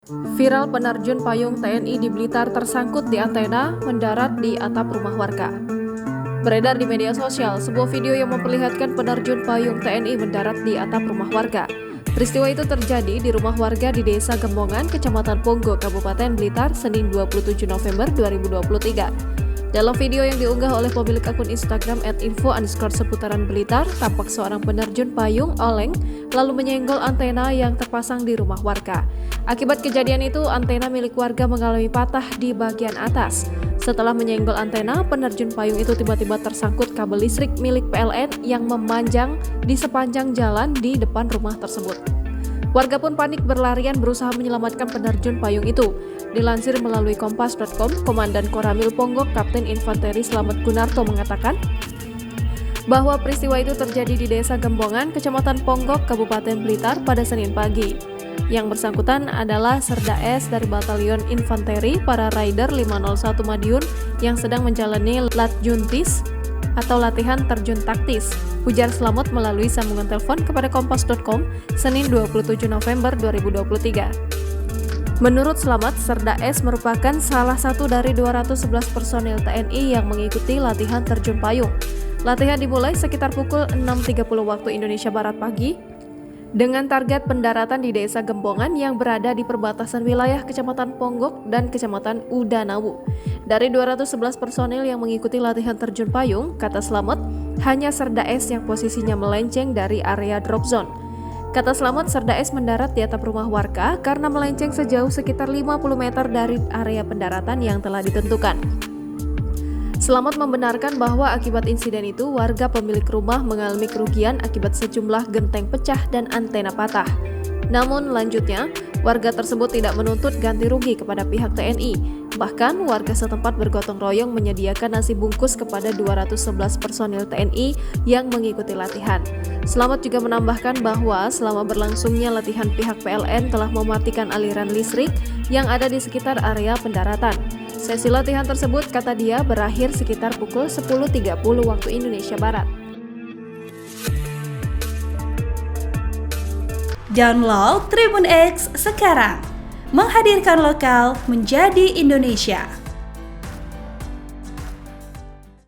Viral penerjun payung TNI di Blitar tersangkut di antena mendarat di atap rumah warga. Beredar di media sosial sebuah video yang memperlihatkan penerjun payung TNI mendarat di atap rumah warga. Peristiwa itu terjadi di rumah warga di Desa Gembongan, Kecamatan Ponggo, Kabupaten Blitar, Senin 27 November 2023. Dalam video yang diunggah oleh pemilik akun Instagram @info_seputaran Blitar, tampak seorang penerjun payung oleng lalu menyenggol antena yang terpasang di rumah warga. Akibat kejadian itu, antena milik warga mengalami patah di bagian atas. Setelah menyenggol antena, penerjun payung itu tiba-tiba tersangkut kabel listrik milik PLN yang memanjang di sepanjang jalan di depan rumah tersebut. Warga pun panik berlarian berusaha menyelamatkan penerjun payung itu. Dilansir melalui kompas.com, Komandan Koramil Ponggok Kapten Infanteri Slamet Gunarto mengatakan bahwa peristiwa itu terjadi di Desa Gembongan, Kecamatan Ponggok, Kabupaten Blitar pada Senin pagi. Yang bersangkutan adalah Serda S dari Batalion Infanteri para Rider 501 Madiun yang sedang menjalani latjuntis atau latihan terjun taktis, ujar Slamet melalui sambungan telepon kepada kompas.com Senin 27 November 2023. Menurut Slamet, Serda S merupakan salah satu dari 211 personil TNI yang mengikuti latihan terjun payung. Latihan dimulai sekitar pukul 6.30 waktu Indonesia Barat pagi dengan target pendaratan di Desa Gembongan yang berada di perbatasan wilayah Kecamatan Ponggok dan Kecamatan Udanawu. Dari 211 personil yang mengikuti latihan terjun payung, kata Slamet, hanya Serda S yang posisinya melenceng dari area drop zone. Kata Slamet, Serda S mendarat di atap rumah warga karena melenceng sejauh sekitar 50 meter dari area pendaratan yang telah ditentukan. Slamet membenarkan bahwa akibat insiden itu, warga pemilik rumah mengalami kerugian akibat sejumlah genteng pecah dan antena patah. Namun lanjutnya, warga tersebut tidak menuntut ganti rugi kepada pihak TNI. Bahkan, warga setempat bergotong royong menyediakan nasi bungkus kepada 211 personil TNI yang mengikuti latihan. Slamet juga menambahkan bahwa selama berlangsungnya latihan, pihak PLN telah mematikan aliran listrik yang ada di sekitar area pendaratan. Sesi latihan tersebut, kata dia, berakhir sekitar pukul 10.30 waktu Indonesia Barat. Download Tribun X sekarang, menghadirkan lokal menjadi Indonesia.